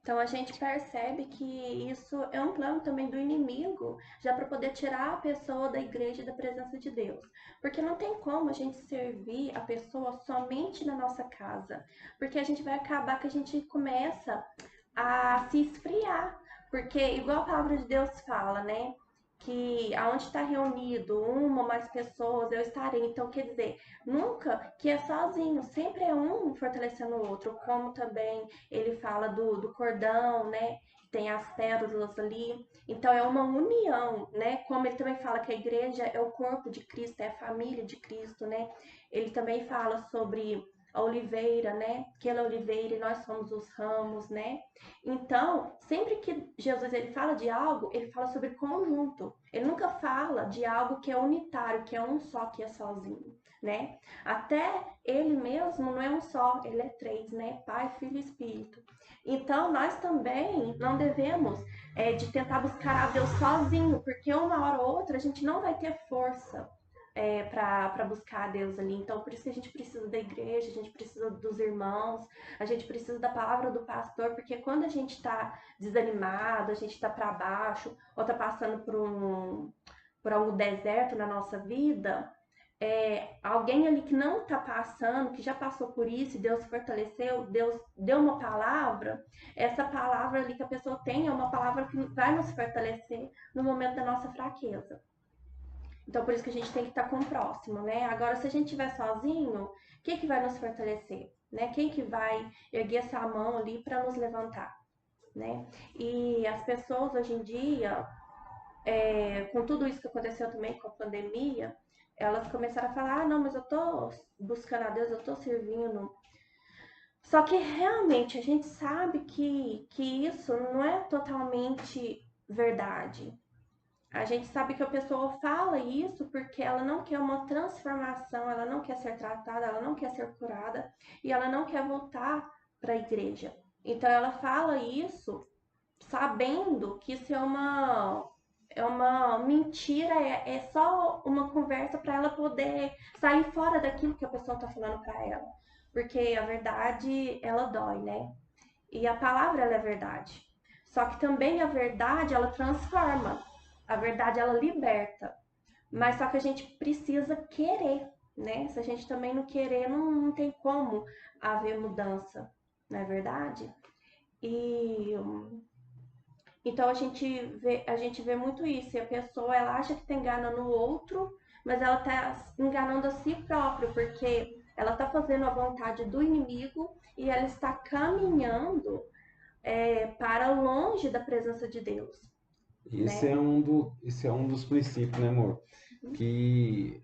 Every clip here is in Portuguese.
Então a gente percebe que isso é um plano também do inimigo, já para poder tirar a pessoa da igreja e da presença de Deus. Porque não tem como a gente servir a pessoa somente na nossa casa, porque a gente vai acabar que a gente começa a se esfriar. Porque, igual a palavra de Deus fala, né? Que aonde está reunido uma ou mais pessoas, eu estarei. Então, quer dizer, nunca que é sozinho, sempre é um fortalecendo o outro. Como também ele fala do cordão, né? Tem as pérolas ali. Então, é uma união, né? Como ele também fala que a igreja é o corpo de Cristo, é a família de Cristo, né? Ele também fala sobre a oliveira, né? Que ela é a oliveira e nós somos os ramos, né? Então, sempre que Jesus ele fala de algo, ele fala sobre conjunto. Ele nunca fala de algo que é unitário, que é um só, que é sozinho, né? Até ele mesmo não é um só, ele é três, né? Pai, Filho e Espírito. Então, nós também não devemos de tentar buscar a Deus sozinho, porque uma hora ou outra a gente não vai ter força para buscar a Deus ali. Então, por isso que a gente precisa da igreja, a gente precisa dos irmãos, a gente precisa da palavra do pastor, porque quando a gente está desanimado, a gente está para baixo, ou está passando por algum deserto na nossa vida, alguém ali que não está passando, que já passou por isso, e Deus fortaleceu, Deus deu uma palavra, essa palavra ali que a pessoa tem é uma palavra que vai nos fortalecer no momento da nossa fraqueza. Então, por isso que a gente tem que estar com o próximo, né? Agora, se a gente estiver sozinho, quem que vai nos fortalecer, né? Quem que vai erguer essa mão ali para nos levantar, né? E as pessoas hoje em dia, com tudo isso que aconteceu também com a pandemia, elas começaram a falar: ah, não, mas eu tô buscando a Deus, eu tô servindo. Só que realmente a gente sabe que isso não é totalmente verdade. A gente sabe que a pessoa fala isso porque ela não quer uma transformação, ela não quer ser tratada, ela não quer ser curada e ela não quer voltar para a igreja. Então ela fala isso sabendo que isso é uma mentira, é só uma conversa para ela poder sair fora daquilo que a pessoa está falando para ela. Porque a verdade, ela dói, né? E a palavra, ela é verdade. Só que também a verdade, ela transforma. A verdade, ela liberta. Mas só que a gente precisa querer, né? Se a gente também não querer, não tem como haver mudança, não é verdade? E então a gente vê muito isso. E a pessoa, ela acha que está enganando o outro, mas ela está enganando a si própria, porque ela está fazendo a vontade do inimigo e ela está caminhando para longe da presença de Deus, Esse né? é esse é um dos princípios, né, amor? Que,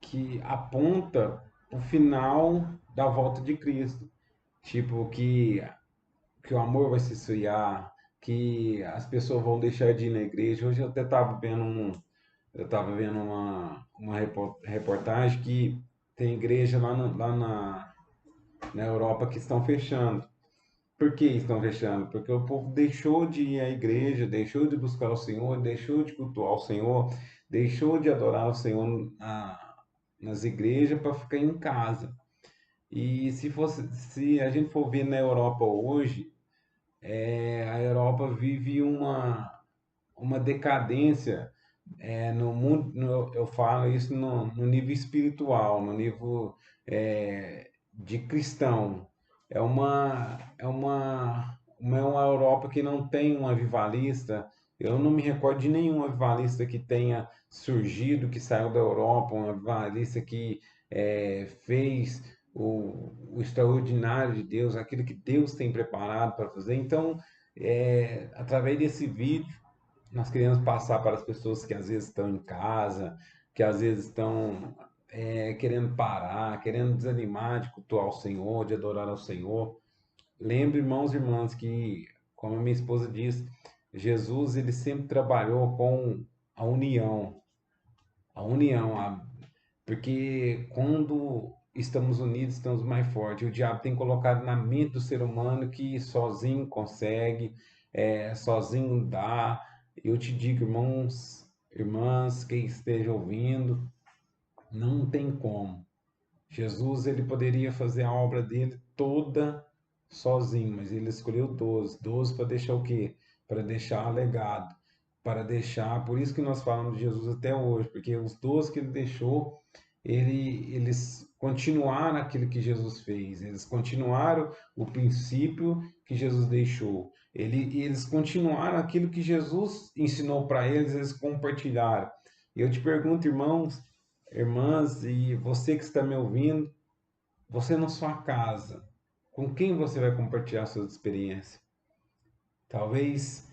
que aponta o final da volta de Cristo. Tipo, que o amor vai se esfriar, que as pessoas vão deixar de ir na igreja. Hoje eu até estava vendo uma reportagem que tem igreja na Europa que estão fechando. Por que estão fechando? Porque o povo deixou de ir à igreja, deixou de buscar o Senhor, deixou de cultuar o Senhor, deixou de adorar o Senhor nas igrejas para ficar em casa. E se a gente for ver na Europa hoje, a Europa vive uma decadência no mundo, eu falo isso no nível espiritual, no nível de cristão. É uma Europa que não tem um avivalista. Eu não me recordo de nenhum avivalista que tenha surgido, que saiu da Europa, um avivalista que fez o extraordinário de Deus, aquilo que Deus tem preparado para fazer. Então, através desse vídeo, nós queremos passar para as pessoas que às vezes estão em casa, que às vezes estão querendo parar, querendo desanimar de cultuar o Senhor, de adorar ao Senhor. Lembre, irmãos e irmãs, que, como a minha esposa diz, Jesus ele sempre trabalhou com a união, a união, porque quando estamos unidos, estamos mais fortes. O diabo tem colocado na mente do ser humano que sozinho consegue, sozinho dá. Eu te digo, irmãos, irmãs, quem esteja ouvindo, não tem como. Jesus ele poderia fazer a obra dele toda sozinho, mas ele escolheu 12. 12 para deixar o quê? Para deixar legado, para deixar. Por isso que nós falamos de Jesus até hoje, porque os 12 que ele deixou, eles continuaram aquilo que Jesus fez, eles continuaram o princípio que Jesus deixou. Eles continuaram aquilo que Jesus ensinou para eles, eles compartilharam. E eu te pergunto, irmãos, irmãs, e você que está me ouvindo, você na sua casa, com quem você vai compartilhar suas experiências? Talvez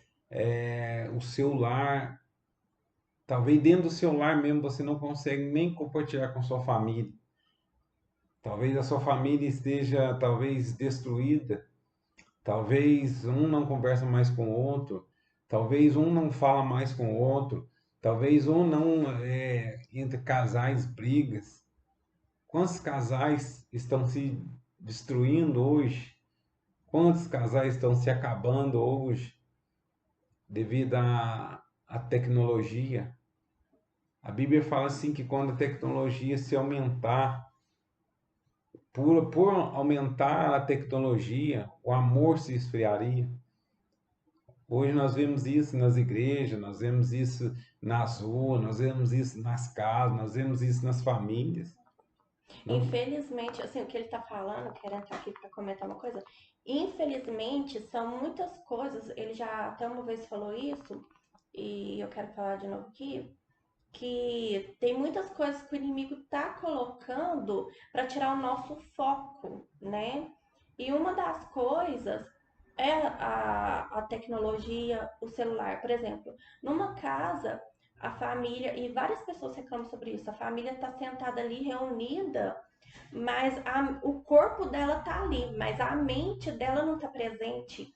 o seu lar, talvez dentro do seu lar mesmo você não consegue nem compartilhar com sua família. Talvez a sua família esteja talvez destruída, talvez um não conversa mais com o outro, talvez um não fala mais com o outro, talvez um não entre casais brigas. Quantos casais estão se destruindo hoje? Quantos casais estão se acabando hoje devido à tecnologia? A Bíblia fala assim que quando a tecnologia se aumentar, por aumentar a tecnologia, o amor se esfriaria. Hoje nós vemos isso nas igrejas, nós vemos isso nas ruas, nós vemos isso nas casas, nós vemos isso nas famílias. Não, Infelizmente, assim, o que ele tá falando, querendo entrar aqui para comentar uma coisa, infelizmente são muitas coisas, ele já até uma vez falou isso, e eu quero falar de novo aqui, que tem muitas coisas que o inimigo tá colocando para tirar o nosso foco, né? E uma das coisas é a tecnologia, o celular. Por exemplo, numa casa, a família, e várias pessoas reclamam sobre isso, a família está sentada ali reunida, mas o corpo dela tá ali, mas a mente dela não tá presente.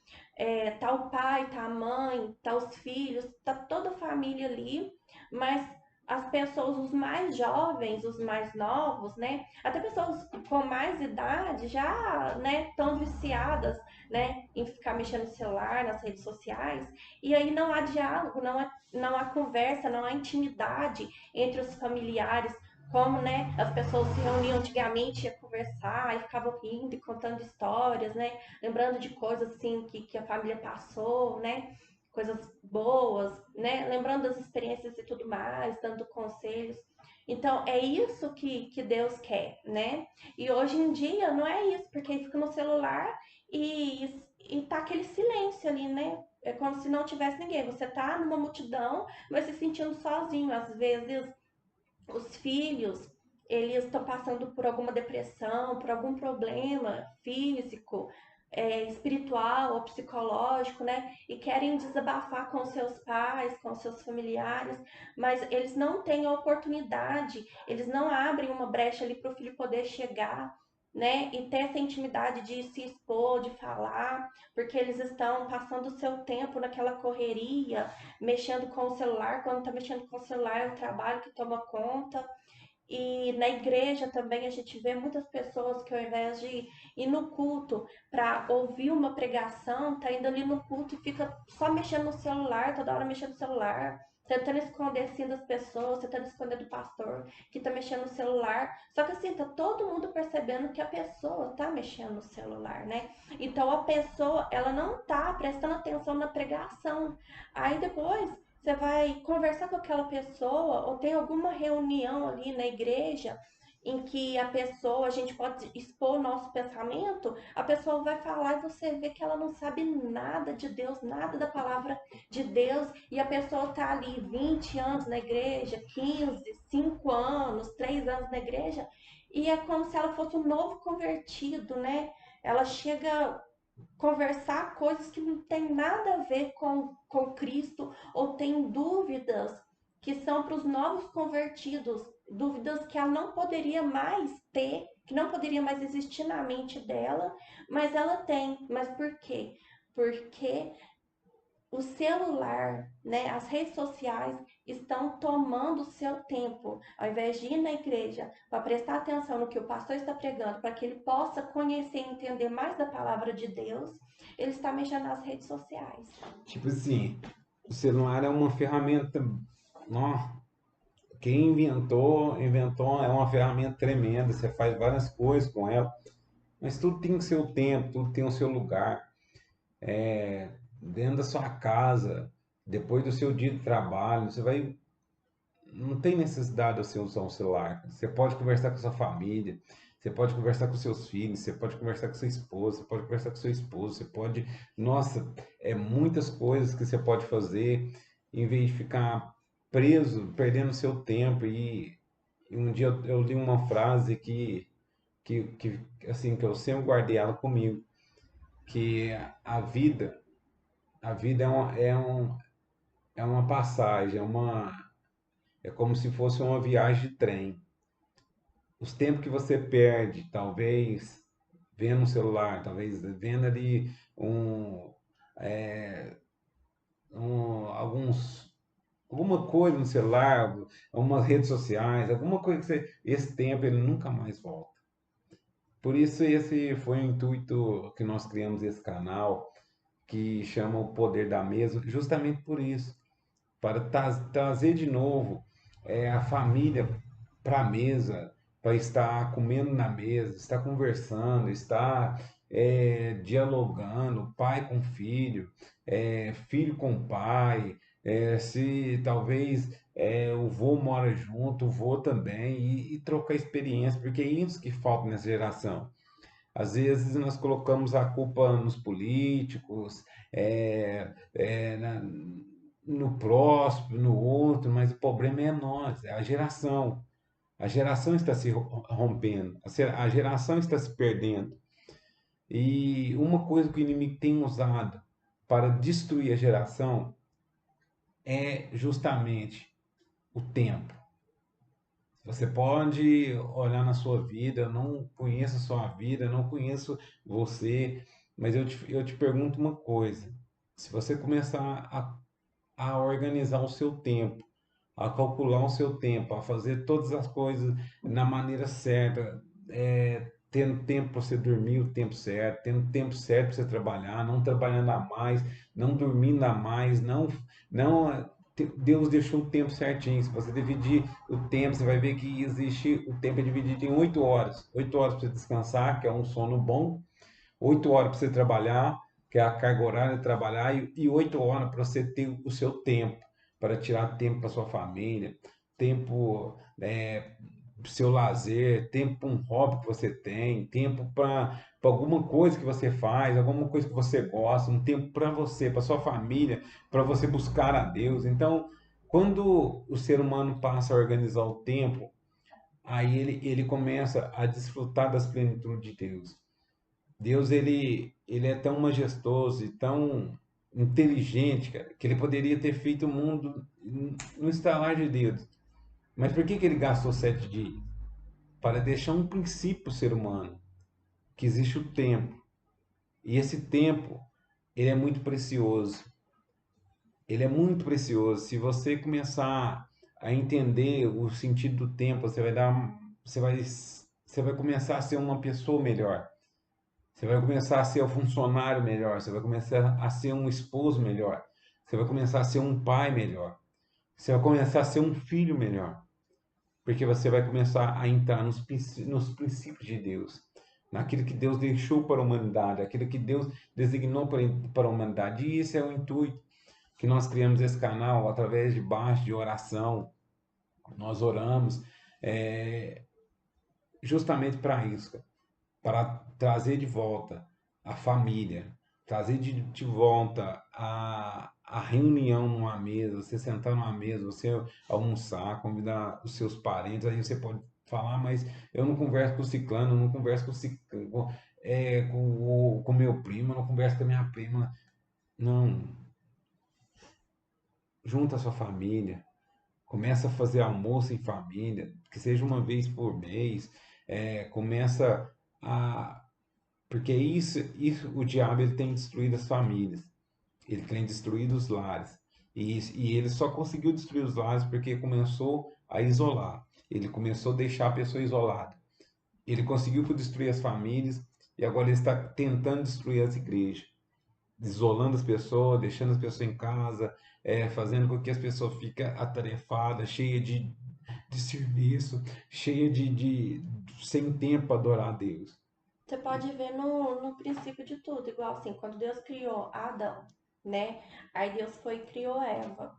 Tá o pai, tá a mãe, tá os filhos, tá toda a família ali, mas as pessoas, os mais jovens, os mais novos, né? Até pessoas com mais idade já, né, estão viciadas, né, em ficar mexendo no celular, nas redes sociais, e aí não há diálogo, não há conversa, não há intimidade entre os familiares, como, né, as pessoas se reuniam antigamente, ia conversar e ficavam rindo e contando histórias, né, lembrando de coisas assim que a família passou, né, coisas boas, né, lembrando das experiências e tudo mais, dando conselhos. Então, é isso que Deus quer, né? E hoje em dia não é isso, porque fica no celular e tá aquele silêncio ali, né? É como se não tivesse ninguém. Você tá numa multidão, mas se sentindo sozinho. Às vezes os filhos, eles estão passando por alguma depressão, por algum problema físico, espiritual ou psicológico, né? E querem desabafar com seus pais, com seus familiares, mas eles não têm a oportunidade, eles não abrem uma brecha ali para o filho poder chegar, né? E ter essa intimidade de se expor, de falar, porque eles estão passando o seu tempo naquela correria, mexendo com o celular. Quando está mexendo com o celular, é o trabalho que toma conta. E na igreja também a gente vê muitas pessoas que ao invés de ir no culto para ouvir uma pregação, tá indo ali no culto e fica só mexendo no celular, toda hora mexendo no celular, tentando esconder assim das pessoas, tentando esconder do pastor que tá mexendo no celular. Só que assim, tá todo mundo percebendo que a pessoa tá mexendo no celular, né? Então a pessoa, ela não tá prestando atenção na pregação. Aí depois você vai conversar com aquela pessoa ou tem alguma reunião ali na igreja em que a pessoa, a gente pode expor o nosso pensamento, a pessoa vai falar e você vê que ela não sabe nada de Deus, nada da palavra de Deus, e a pessoa tá ali 20 anos na igreja, 15, 5 anos, 3 anos na igreja, e é como se ela fosse um novo convertido, né? Ela chega conversar coisas que não tem nada a ver com Cristo, ou tem dúvidas que são para os novos convertidos, dúvidas que ela não poderia mais ter, que não poderia mais existir na mente dela, mas ela tem. Mas por quê? Porque o celular, né, as redes sociais estão tomando o seu tempo. Ao invés de ir na igreja para prestar atenção no que o pastor está pregando, para que ele possa conhecer e entender mais da palavra de Deus, ele está mexendo nas redes sociais. tipo assim, o celular é uma ferramenta, ó, quem inventou, é uma ferramenta tremenda, você faz várias coisas com ela. mas tudo tem o seu tempo, tudo tem o seu lugar. Dentro da sua casa, depois do seu dia de trabalho, você vai, não tem necessidade de você usar um celular. Você pode conversar com sua família, você pode conversar com seus filhos, você pode conversar com sua esposa, você pode conversar com seu esposo, você pode, nossa, muitas coisas que você pode fazer em vez de ficar preso, perdendo seu tempo. E um dia eu li uma frase que assim que eu sempre guardei ela comigo, que a vida, a vida é uma passagem, é como se fosse uma viagem de trem. Os tempos que você perde, talvez vendo um celular, talvez vendo ali um, é, alguns, alguma coisa no celular, algumas redes sociais, alguma coisa que você, esse tempo ele nunca mais volta. Por isso esse foi o intuito que nós criamos esse canal, que chama o Poder da Mesa, justamente por isso, para trazer de novo a família para a mesa, para estar comendo na mesa, estar conversando, estar dialogando, pai com filho, filho com pai, se talvez o vô mora junto, o vô também, e trocar experiência, porque é isso que falta nessa geração. Às vezes nós colocamos a culpa nos políticos, no próximo, no outro, mas o problema é nós, é a geração. A geração está se rompendo, a geração está se perdendo. E uma coisa que o inimigo tem usado para destruir a geração é justamente o tempo. Você pode olhar na sua vida, eu não conheço a sua vida, eu não conheço você, mas eu te pergunto uma coisa: se você começar a organizar o seu tempo, a calcular o seu tempo, a fazer todas as coisas na maneira certa, tendo tempo para você dormir o tempo certo, tendo tempo certo para você trabalhar, não trabalhando a mais, não dormindo a mais, não Deus deixou o tempo certinho. Se você dividir o tempo, você vai ver que existe o tempo é dividido em 8 horas. 8 horas para você descansar, que é um sono bom, 8 horas para você trabalhar, que é a carga horária de trabalhar, e 8 horas para você ter o seu tempo, para tirar tempo para sua família, tempo para o seu lazer, tempo para um hobby que você tem, tempo para alguma coisa que você faz, alguma coisa que você gosta, um tempo para você, para sua família, para você buscar a Deus. Então, quando o ser humano passa a organizar o tempo, aí ele começa a desfrutar das plenitudes de Deus. Deus ele é tão majestoso e tão inteligente, cara, que ele poderia ter feito o mundo no estalar de dedos. Mas por que ele gastou 7 dias? Para deixar um princípio para o ser humano, que existe o tempo. E esse tempo, ele é muito precioso. Ele é muito precioso. Se você começar a entender o sentido do tempo, você vai começar a ser uma pessoa melhor. Você vai começar a ser um funcionário melhor, você vai começar a ser um esposo melhor, você vai começar a ser um pai melhor, você vai começar a ser um filho melhor, porque você vai começar a entrar nos princípios de Deus, naquilo que Deus deixou para a humanidade, aquilo que Deus designou para a humanidade. E esse é o intuito que nós criamos esse canal através de baixo de oração. Nós oramos é, justamente para isso, cara, para trazer de volta a família, trazer de volta a reunião numa mesa, você sentar numa mesa, você almoçar, convidar os seus parentes, aí você pode falar, mas eu não converso com o ciclano, eu não converso com o ciclano, com meu primo, eu não converso com a minha prima. Não, junta a sua família, começa a fazer almoço em família, que seja uma vez por mês, começa a porque isso o diabo ele tem destruído as famílias, ele tem destruído os lares. E ele só conseguiu destruir os lares porque começou a isolar. Ele começou a deixar a pessoa isolada. Ele conseguiu destruir as famílias e agora ele está tentando destruir as igrejas, isolando as pessoas, deixando as pessoas em casa, fazendo com que as pessoas fiquem atarefadas, cheias de serviço, cheias sem tempo para adorar a Deus. você pode ver no princípio de tudo, igual assim, quando Deus criou Adão, né? Aí Deus foi e criou Eva,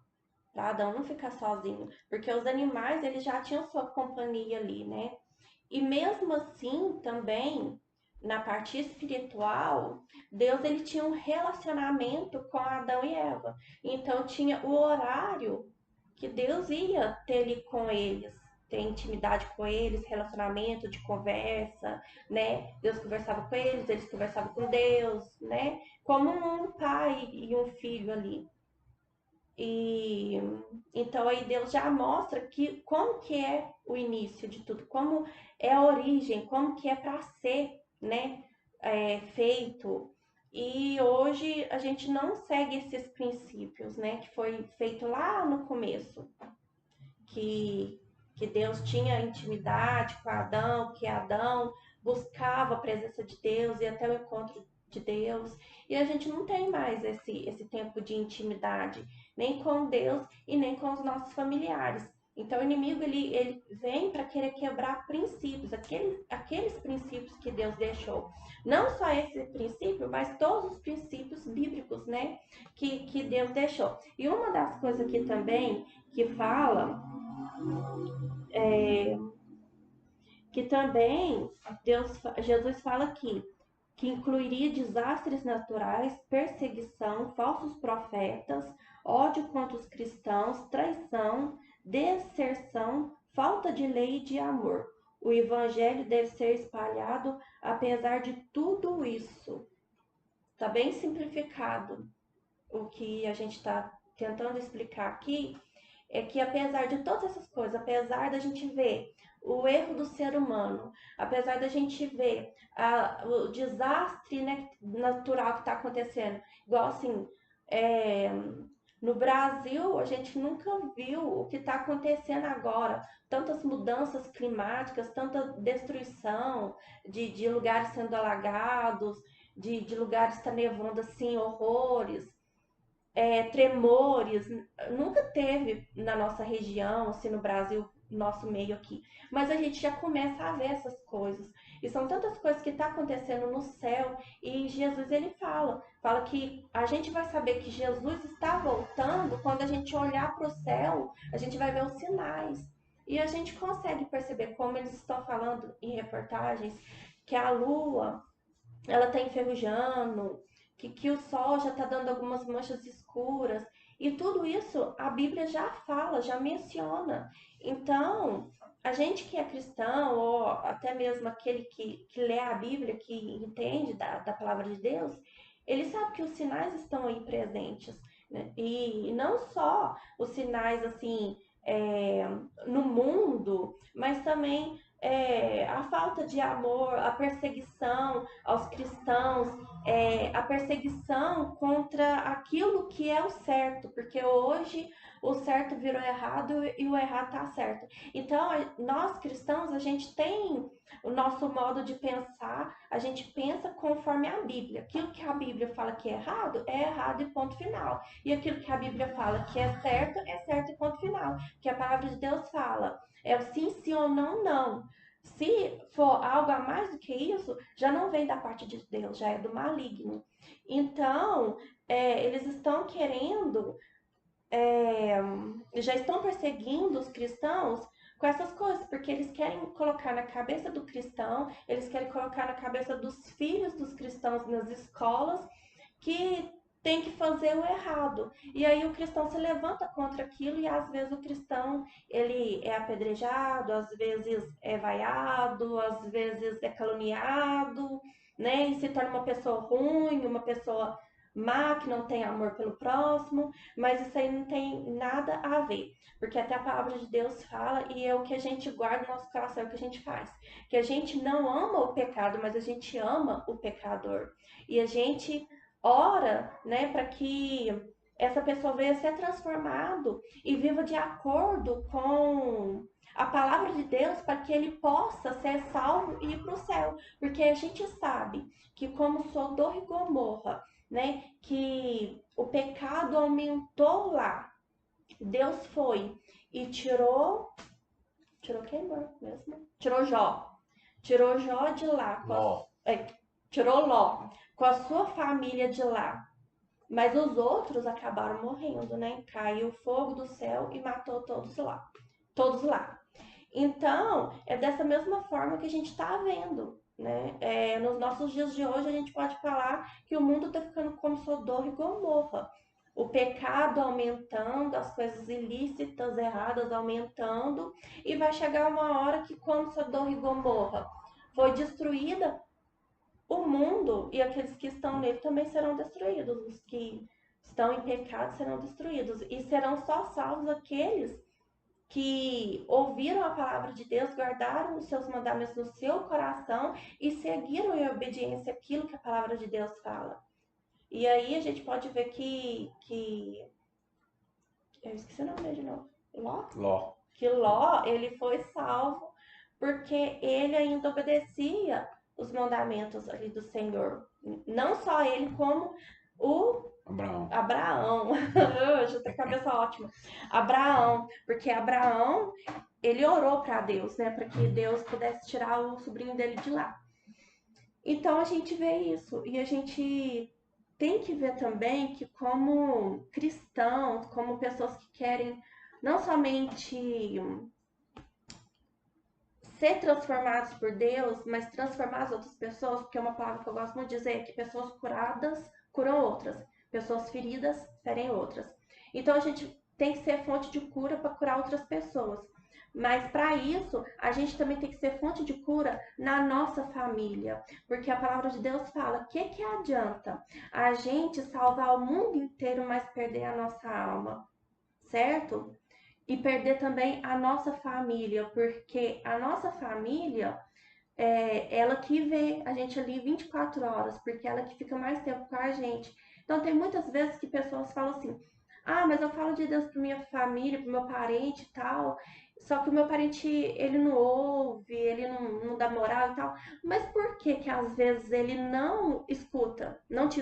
para Adão não ficar sozinho, porque os animais eles já tinham sua companhia ali, né? E mesmo assim, também na parte espiritual, Deus ele tinha um relacionamento com Adão e Eva. Então tinha o horário que Deus ia ter ali com eles, ter intimidade com eles, relacionamento de conversa, né? Deus conversava com eles conversavam com Deus, né? Como um pai e um filho ali. E então aí Deus já mostra que como que é o início de tudo, como é a origem, como que é para ser, né, feito. E hoje a gente não segue esses princípios, né, que foi feito lá no começo, que que Deus tinha intimidade com Adão, que Adão buscava a presença de Deus e até o encontro de Deus. E a gente não tem mais esse tempo de intimidade, nem com Deus e nem com os nossos familiares. Então, o inimigo ele vem para querer quebrar princípios, aqueles princípios que Deus deixou. Não só esse princípio, mas todos os princípios bíblicos, né? Que Deus deixou. E uma das coisas aqui também que fala que também Jesus fala aqui que incluiria desastres naturais, perseguição, falsos profetas, ódio contra os cristãos, traição, deserção, falta de lei e de amor. O evangelho deve ser espalhado apesar de tudo isso. Está bem simplificado o que a gente está tentando explicar aqui, é que apesar de todas essas coisas, apesar da gente ver o erro do ser humano, apesar da gente ver o desastre, né, natural que está acontecendo, igual assim, é, no Brasil a gente nunca viu o que está acontecendo agora, tantas mudanças climáticas, tanta destruição de lugares sendo alagados, de lugares que está nevando assim, horrores, tremores, nunca teve na nossa região, assim, no Brasil, nosso meio aqui. Mas a gente já começa a ver essas coisas. E são tantas coisas que estão acontecendo no céu. E Jesus, ele fala que a gente vai saber que Jesus está voltando quando a gente olhar para o céu, a gente vai ver os sinais. E a gente consegue perceber, como eles estão falando em reportagens, que a lua ela está enferrujando, que o sol já está dando algumas manchas escuras. E tudo isso a Bíblia já fala, já menciona. Então, a gente que é cristão, ou até mesmo aquele que lê a Bíblia, que entende da palavra de Deus, ele sabe que os sinais estão aí presentes. Né? E não só os sinais assim no mundo, mas também a falta de amor, a perseguição aos cristãos, a perseguição contra aquilo que é o certo, porque hoje o certo virou errado e o errado está certo. Então, nós cristãos, a gente tem o nosso modo de pensar, a gente pensa conforme a Bíblia. Aquilo que a Bíblia fala que é errado e ponto final. E aquilo que a Bíblia fala que é certo e ponto final. Que a palavra de Deus fala é o sim, sim ou não, não. Se for algo a mais do que isso, já não vem da parte de Deus, já é do maligno. Então, eles estão querendo, é, já estão perseguindo os cristãos com essas coisas, porque eles querem colocar na cabeça do cristão, eles querem colocar na cabeça dos filhos dos cristãos nas escolas que tem que fazer o errado. E aí o cristão se levanta contra aquilo e às vezes o cristão ele é apedrejado, às vezes é vaiado, às vezes é caluniado, né? E se torna uma pessoa ruim, uma pessoa má, que não tem amor pelo próximo, mas isso aí não tem nada a ver, porque até a palavra de Deus fala e é o que a gente guarda no nosso coração, é o que a gente faz, que a gente não ama o pecado, mas a gente ama o pecador, e a gente ora, né, para que essa pessoa venha ser transformado e viva de acordo com a palavra de Deus para que ele possa ser salvo e ir para o céu. Porque a gente sabe que como Sodoma e Gomorra, né, que o pecado aumentou lá, Deus foi e tirou quem mesmo? Tirou Jó. Tirou Jó de lá Nó. tirou Ló com a sua família de lá. Mas os outros acabaram morrendo, né? Caiu fogo do céu e matou todos lá. Todos lá. Então, é dessa mesma forma que a gente está vendo, né? Nos nossos dias de hoje, a gente pode falar que o mundo está ficando como Sodoma e Gomorra. O pecado aumentando, as coisas ilícitas, erradas aumentando, e vai chegar uma hora que, como Sodoma e Gomorra foi destruída, o mundo e aqueles que estão nele também serão destruídos. Os que estão em pecado serão destruídos. E serão só salvos aqueles que ouviram a palavra de Deus, guardaram os seus mandamentos no seu coração e seguiram em obediência aquilo que a palavra de Deus fala. E aí a gente pode ver que eu esqueci o nome dele de novo. Ló? Ló. Que Ló, ele foi salvo porque ele ainda obedecia os mandamentos ali do Senhor. Não só ele, como o Abraão. Eu tenho cabeça ótima. Abraão, porque Abraão, ele orou para Deus, né, para que Deus pudesse tirar o sobrinho dele de lá. Então a gente vê isso e a gente tem que ver também que como cristãos, como pessoas que querem não somente ser transformados por Deus, mas transformar as outras pessoas, porque é uma palavra que eu gosto muito de dizer, que pessoas curadas curam outras, pessoas feridas ferem outras. Então a gente tem que ser fonte de cura para curar outras pessoas. Mas para isso, a gente também tem que ser fonte de cura na nossa família, porque a palavra de Deus fala: o que adianta a gente salvar o mundo inteiro, mas perder a nossa alma, certo? E perder também a nossa família, porque a nossa família é ela que vê a gente ali 24 horas, porque ela que fica mais tempo com a gente. Então tem muitas vezes que pessoas falam assim: ah, mas eu falo de Deus para minha família, para meu parente e tal, só que o meu parente ele não ouve, ele não dá moral e tal. Mas por que que às vezes ele não escuta, não te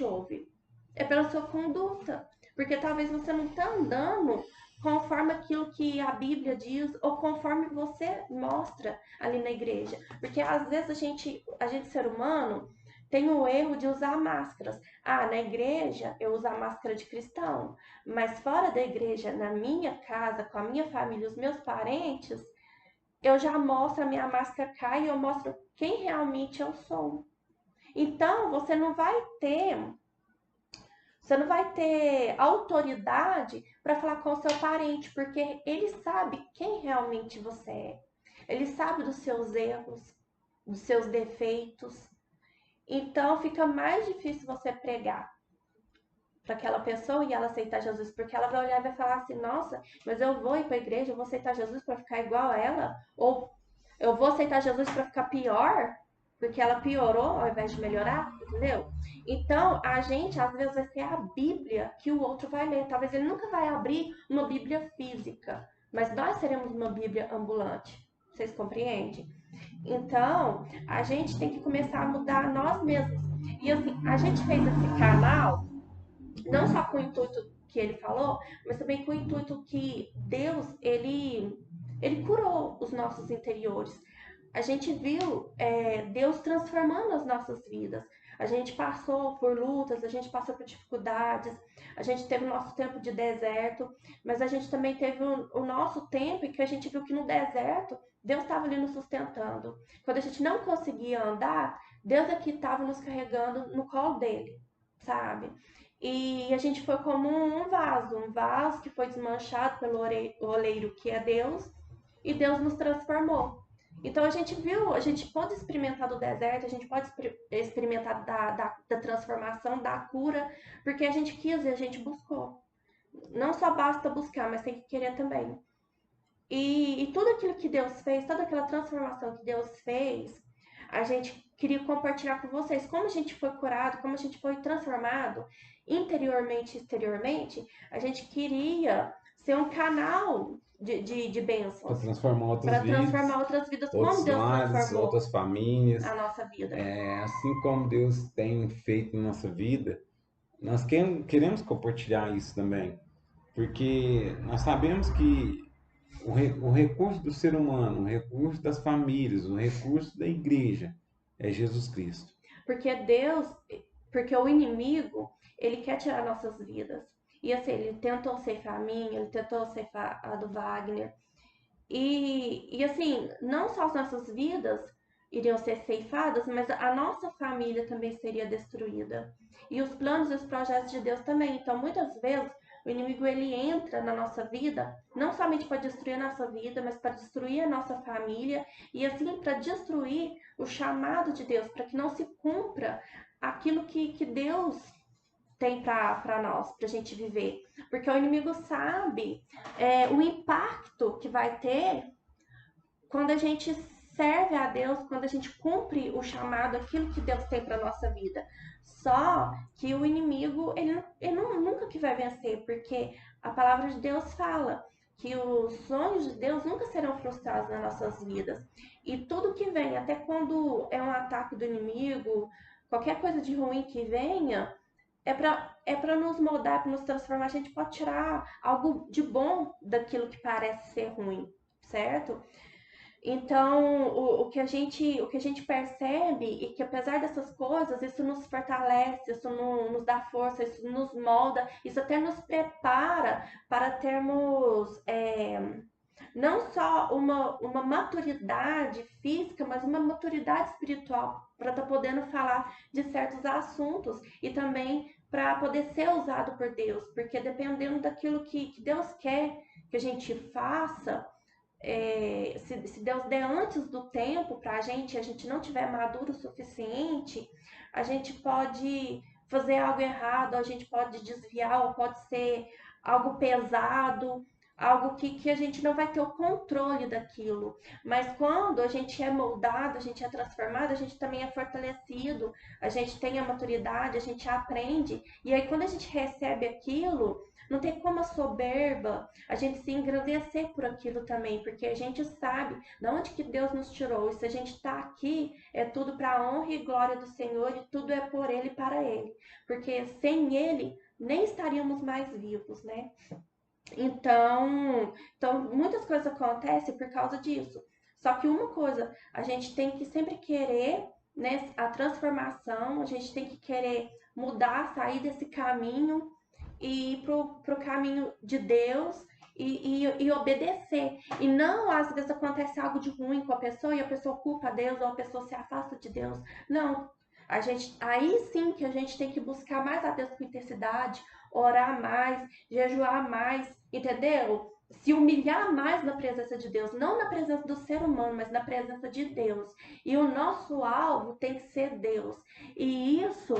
ouve? É pela sua conduta, porque talvez você não está andando conforme aquilo que a Bíblia diz ou conforme você mostra ali na igreja. Porque às vezes a gente ser humano, tem o erro de usar máscaras. Ah, na igreja eu uso a máscara de cristão, mas fora da igreja, na minha casa, com a minha família, os meus parentes, eu já mostro a minha máscara cai e eu mostro quem realmente eu sou. Então, você não vai ter autoridade para falar com o seu parente, porque ele sabe quem realmente você é. Ele sabe dos seus erros, dos seus defeitos. Então fica mais difícil você pregar para aquela pessoa e ela aceitar Jesus, porque ela vai olhar e vai falar assim: nossa, mas eu vou ir para a igreja, eu vou aceitar Jesus para ficar igual a ela? Ou eu vou aceitar Jesus para ficar pior? Porque ela piorou ao invés de melhorar, entendeu? Então, a gente às vezes vai ser a Bíblia que o outro vai ler. Talvez ele nunca vai abrir uma Bíblia física, mas nós seremos uma Bíblia ambulante. Vocês compreendem? Então, a gente tem que começar a mudar nós mesmos. E assim, a gente fez esse canal não só com o intuito que ele falou, mas também com o intuito que Deus, ele curou os nossos interiores. A gente viu Deus transformando as nossas vidas. A gente passou por lutas, a gente passou por dificuldades, a gente teve o nosso tempo de deserto, mas a gente também teve o nosso tempo em que a gente viu que no deserto Deus estava ali nos sustentando. Quando a gente não conseguia andar, Deus aqui estava nos carregando no colo dele, sabe? E a gente foi como um vaso que foi desmanchado pelo oleiro que é Deus, e Deus nos transformou. Então a gente viu, a gente pode experimentar do deserto, a gente pode experimentar da transformação, da cura, porque a gente quis e a gente buscou. Não só basta buscar, mas tem que querer também. E tudo aquilo que Deus fez, toda aquela transformação que Deus fez, a gente queria compartilhar com vocês. Como a gente foi curado, como a gente foi transformado interiormente e exteriormente, a gente queria ser um canal de Para bênçãos. transformar Outras vidas, como outros Deus lares, transformou outras famílias. a nossa vida. Assim como Deus tem feito na nossa vida, nós queremos compartilhar isso também, porque nós sabemos que o recurso do ser humano, o recurso das famílias, o recurso da igreja é Jesus Cristo. Porque Deus, porque o inimigo, ele quer tirar nossas vidas. E assim, ele tentou ceifar a minha, ele tentou ceifar a do Wagner. E assim, não só as nossas vidas iriam ser ceifadas, mas a nossa família também seria destruída. E os planos e os projetos de Deus também. Então, muitas vezes, o inimigo ele entra na nossa vida, não somente para destruir a nossa vida, mas para destruir a nossa família e assim para destruir o chamado de Deus, para que não se cumpra aquilo que Deus tem para nós, para a gente viver. Porque o inimigo sabe o impacto que vai ter quando a gente serve a Deus, quando a gente cumpre o chamado, aquilo que Deus tem para nossa vida. Só que o inimigo, nunca que vai vencer, porque a palavra de Deus fala que os sonhos de Deus nunca serão frustrados nas nossas vidas. E tudo que vem, até quando é um ataque do inimigo, qualquer coisa de ruim que venha, é para nos moldar, para nos transformar. A gente pode tirar algo de bom daquilo que parece ser ruim, certo? Então, o que a gente percebe é que apesar dessas coisas, isso nos fortalece, isso nos dá força, isso nos molda, isso até nos prepara para termos não só uma maturidade física, mas uma maturidade espiritual para estar podendo falar de certos assuntos e também para poder ser usado por Deus, porque dependendo daquilo que Deus quer que a gente faça, se Deus der antes do tempo para a gente não tiver maduro o suficiente, a gente pode fazer algo errado, a gente pode desviar, ou pode ser algo pesado, algo que a gente não vai ter o controle daquilo. Mas quando a gente é moldado, a gente é transformado, a gente também é fortalecido, a gente tem a maturidade, a gente aprende, e aí quando a gente recebe aquilo, não tem como a soberba a gente se engrandecer por aquilo também, porque a gente sabe de onde que Deus nos tirou. E se a gente está aqui, é tudo para a honra e glória do Senhor e tudo é por Ele e para Ele. Porque sem Ele, nem estaríamos mais vivos, né? Então muitas coisas acontecem por causa disso. Só que uma coisa, a gente tem que sempre querer, né, a transformação, a gente tem que querer mudar, sair desse caminho e ir pro caminho de Deus e obedecer. E não, às vezes acontece algo de ruim com a pessoa e a pessoa culpa Deus ou a pessoa se afasta de Deus. Não. Aí sim que a gente tem que buscar mais a Deus com intensidade, orar mais, jejuar mais, entendeu? Se humilhar mais na presença de Deus, não na presença do ser humano, mas na presença de Deus. E o nosso alvo tem que ser Deus. E isso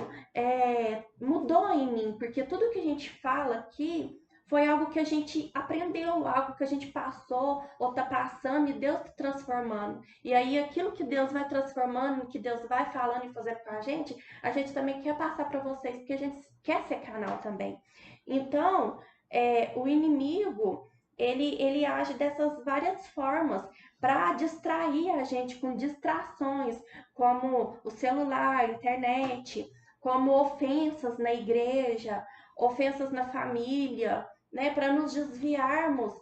mudou em mim, porque tudo que a gente fala aqui foi algo que a gente aprendeu, algo que a gente passou ou está passando e Deus está transformando. E aí aquilo que Deus vai transformando, que Deus vai falando e fazendo com a gente também quer passar para vocês, porque a gente quer ser canal também. Então, o inimigo, ele age dessas várias formas para distrair a gente com distrações, como o celular, a internet, como ofensas na igreja, ofensas na família, né, para nos desviarmos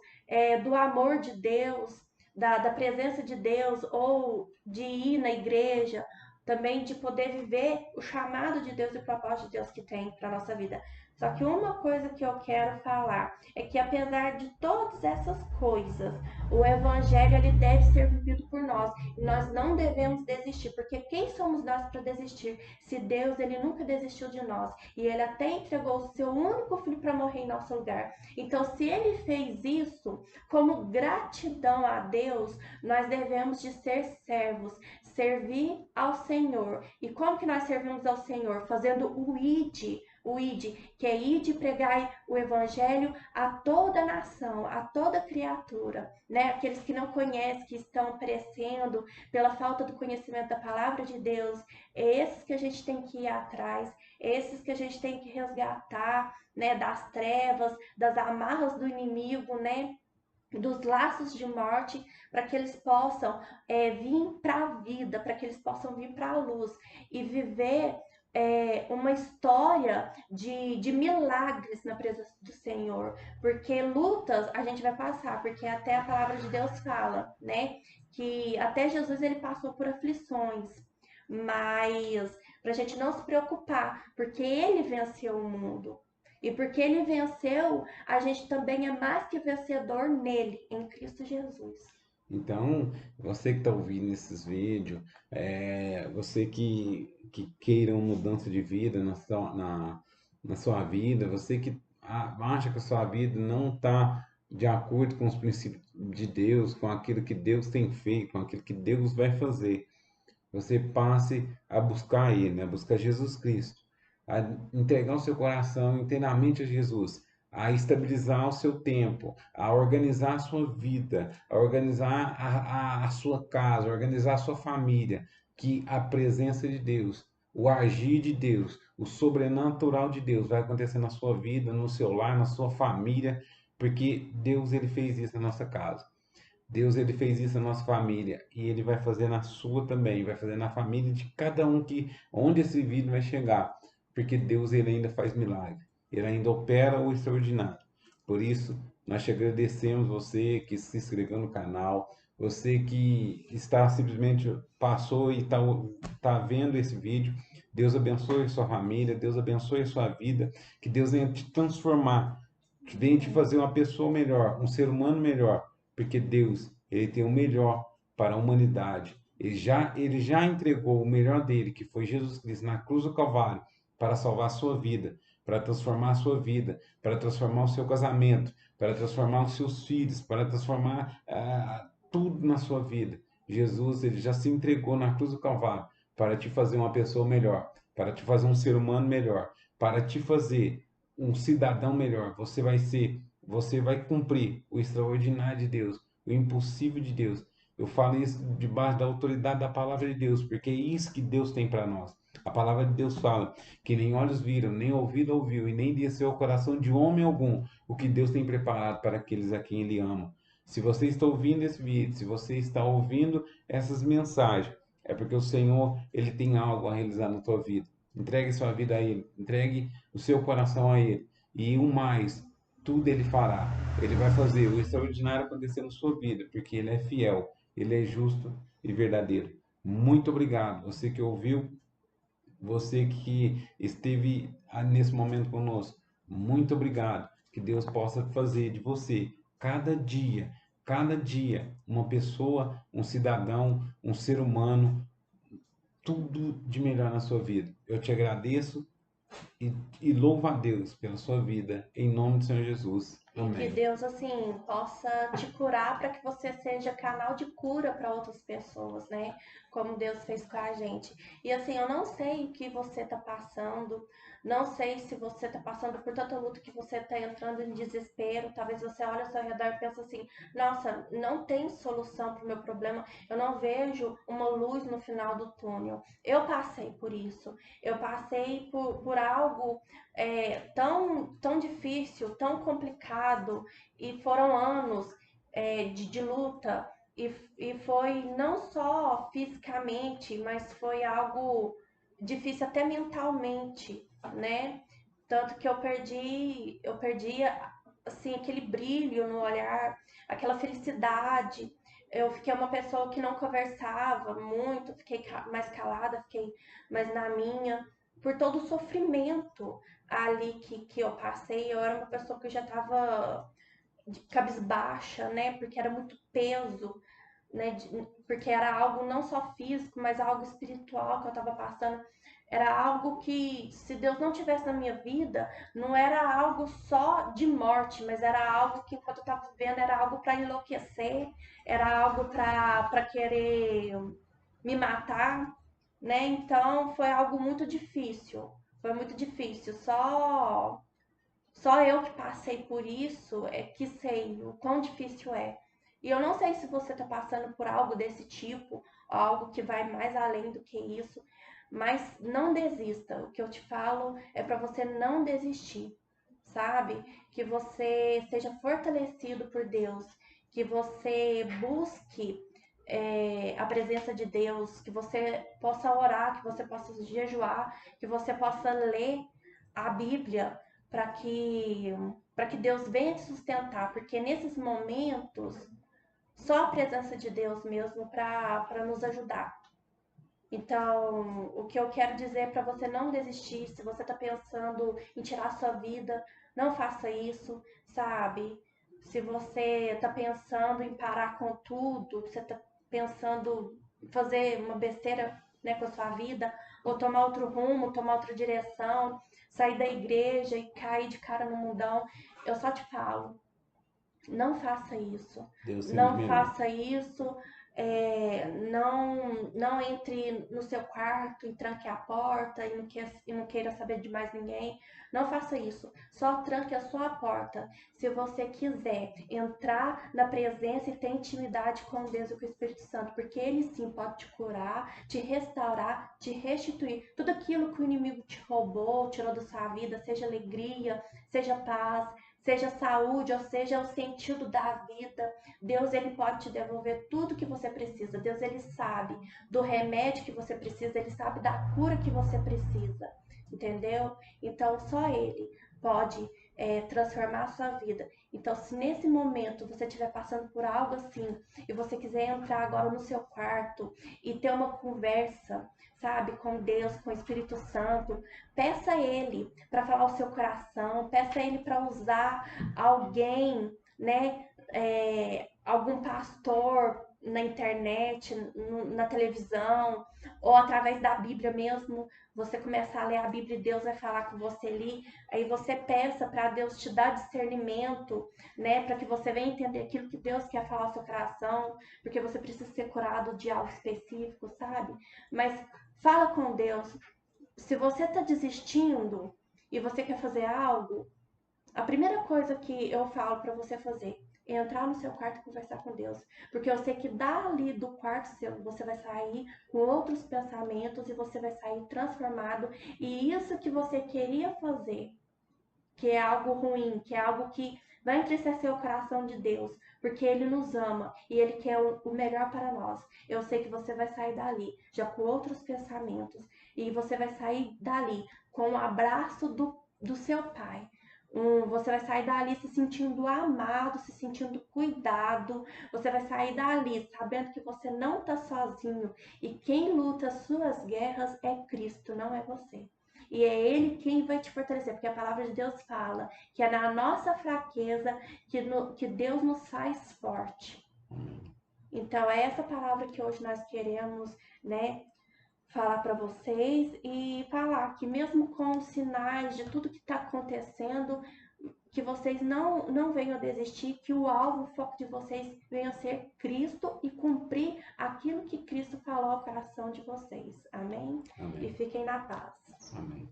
do amor de Deus, da presença de Deus, ou de ir na igreja, também de poder viver o chamado de Deus e o propósito de Deus que tem para a nossa vida. Só que uma coisa que eu quero falar é que apesar de todas essas coisas, o evangelho ele deve ser vivido por nós. E nós não devemos desistir, porque quem somos nós para desistir? Se Deus ele nunca desistiu de nós e ele até entregou o seu único filho para morrer em nosso lugar. Então, se ele fez isso, como gratidão a Deus, nós devemos de ser servos, servir ao Senhor. E como que nós servimos ao Senhor? Fazendo o ID, que é ir de pregar o evangelho a toda nação, a toda criatura, né? Aqueles que não conhecem, que estão perecendo pela falta do conhecimento da palavra de Deus, é esses que a gente tem que ir atrás, é esses que a gente tem que resgatar, né? Das trevas, das amarras do inimigo, né? Dos laços de morte, para que eles possam vir para a vida, para que eles possam vir para a luz e viver uma história de milagres na presença do Senhor, porque lutas a gente vai passar, porque até a palavra de Deus fala, né, que até Jesus ele passou por aflições, mas para a gente não se preocupar, porque ele venceu o mundo. E porque ele venceu, a gente também é mais que vencedor nele, em Cristo Jesus. Então, você que está ouvindo esses vídeos, você que queira uma mudança de vida na sua vida, você que acha que a sua vida não está de acordo com os princípios de Deus, com aquilo que Deus tem feito, com aquilo que Deus vai fazer, você passe a buscar Ele, né? A buscar Jesus Cristo, a entregar o seu coração inteiramente a Jesus, a estabilizar o seu tempo, a organizar a sua vida, a organizar a sua casa, a organizar a sua família, que a presença de Deus, o agir de Deus, o sobrenatural de Deus vai acontecer na sua vida, no seu lar, na sua família, porque Deus ele fez isso na nossa casa. Deus ele fez isso na nossa família e ele vai fazer na sua também, vai fazer na família de cada um que onde esse vídeo vai chegar, porque Deus ele ainda faz milagre, ele ainda opera o extraordinário. Por isso, nós te agradecemos você que se inscreveu no canal, você que está simplesmente passou e tá vendo esse vídeo. Deus abençoe a sua família, Deus abençoe a sua vida, que Deus venha te transformar, que venha te fazer uma pessoa melhor, um ser humano melhor, porque Deus, ele tem o melhor para a humanidade. Ele já entregou o melhor dele, que foi Jesus Cristo, na cruz do Calvário, para salvar a sua vida, para transformar a sua vida, para transformar o seu casamento, para transformar os seus filhos, para transformar tudo na sua vida. Jesus, ele já se entregou na cruz do Calvário para te fazer uma pessoa melhor, para te fazer um ser humano melhor, para te fazer um cidadão melhor. Você vai cumprir o extraordinário de Deus, o impossível de Deus. Eu falo isso debaixo da autoridade da palavra de Deus, porque é isso que Deus tem para nós. A palavra de Deus fala que nem olhos viram, nem ouvido ouviu, e nem desceu ao coração de homem algum o que Deus tem preparado para aqueles a quem Ele ama. Se você está ouvindo esse vídeo, se você está ouvindo essas mensagens, é porque o Senhor, Ele tem algo a realizar na tua vida. Entregue sua vida a Ele, entregue o seu coração a Ele. E o mais, tudo Ele fará. Ele vai fazer o extraordinário acontecer na sua vida, porque Ele é fiel, Ele é justo e verdadeiro. Muito obrigado, você que ouviu, você que esteve nesse momento conosco. Muito obrigado. Que Deus possa fazer de você, cada dia, uma pessoa, um cidadão, um ser humano, tudo de melhor na sua vida. Eu te agradeço e louvo a Deus pela sua vida, em nome do Senhor Jesus. E que Amém. Deus, assim, possa te curar para que você seja canal de cura para outras pessoas, né? Como Deus fez com a gente. E assim, eu não sei o que você tá passando, não sei se você tá passando por tanta luta que você tá entrando em desespero. Talvez você olhe ao seu redor e pense assim: nossa, não tem solução para o meu problema, eu não vejo uma luz no final do túnel. Eu passei por isso, eu passei por algo tão difícil, tão complicado, e foram anos de luta, e foi não só fisicamente, mas foi algo difícil até mentalmente, né? Tanto que eu perdi assim, aquele brilho no olhar, aquela felicidade. Eu fiquei uma pessoa que não conversava muito, fiquei mais calada, fiquei mais na minha, por todo o sofrimento ali que eu passei. Eu era uma pessoa que já estava de cabisbaixa, né? Porque era muito peso, né? Porque era algo não só físico, mas algo espiritual que eu estava passando. Era algo que, se Deus não tivesse na minha vida, não era algo só de morte, mas era algo que, enquanto eu estava vivendo, era algo para enlouquecer, era algo para querer me matar, né? Então foi algo muito difícil. Foi muito difícil. Só eu que passei por isso é que sei o quão difícil é. E eu não sei se você está passando por algo desse tipo, algo que vai mais além do que isso, mas não desista. O que eu te falo é para você não desistir, sabe? Que você seja fortalecido por Deus, que você busque a presença de Deus, que você possa orar, que você possa jejuar, que você possa ler a Bíblia para que Deus venha te sustentar, porque nesses momentos só a presença de Deus mesmo para nos ajudar. Então, o que eu quero dizer para você não desistir, se você está pensando em tirar a sua vida, não faça isso, sabe? Se você está pensando em parar com tudo, você está pensando em fazer uma besteira, né, com a sua vida, ou tomar outro rumo, tomar outra direção, sair da igreja e cair de cara no mundão, eu só te falo, não faça isso. Deus tem de Não melhor. faça isso. Não entre no seu quarto e tranque a porta e não queira saber de mais ninguém. Não faça isso. Só tranque a sua porta se você quiser entrar na presença e ter intimidade com Deus e com o Espírito Santo, porque Ele sim pode te curar, te restaurar, te restituir. Tudo aquilo que o inimigo te roubou, tirou da sua vida, seja alegria, seja paz, seja saúde, ou seja o sentido da vida. Deus, ele pode te devolver tudo que você precisa. Deus, ele sabe do remédio que você precisa, ele sabe da cura que você precisa, entendeu? Então, só ele pode transformar a sua vida. Então, se nesse momento você estiver passando por algo assim e você quiser entrar agora no seu quarto e ter uma conversa, sabe, com Deus, com o Espírito Santo, peça a Ele para falar o seu coração, peça a Ele para usar alguém, né, algum pastor na internet, na televisão, ou através da Bíblia mesmo. Você começa a ler a Bíblia e Deus vai falar com você ali. Aí você peça para Deus te dar discernimento, né, para que você venha entender aquilo que Deus quer falar ao seu coração, porque você precisa ser curado de algo específico, sabe? Mas fala com Deus. Se você está desistindo e você quer fazer algo, a primeira coisa que eu falo para você fazer é entrar no seu quarto e conversar com Deus. Porque eu sei que dali do quarto seu você vai sair com outros pensamentos e você vai sair transformado. E isso que você queria fazer, que é algo ruim, que é algo que vai entristecer o coração de Deus, porque Ele nos ama e Ele quer o melhor para nós. Eu sei que você vai sair dali já com outros pensamentos e você vai sair dali com o abraço do seu Pai. Você vai sair dali se sentindo amado, se sentindo cuidado. Você vai sair dali sabendo que você não está sozinho e quem luta as suas guerras é Cristo, não é você. E é Ele quem vai te fortalecer, porque a palavra de Deus fala que é na nossa fraqueza que Deus nos faz forte. Então, é essa palavra que hoje nós queremos, né, falar para vocês e falar que mesmo com os sinais de tudo que está acontecendo, que vocês não venham a desistir, que o alvo, o foco de vocês venha a ser Cristo e cumprir aquilo que Cristo falou ao coração de vocês. Amém? E Amém. fiquem na paz. Amém.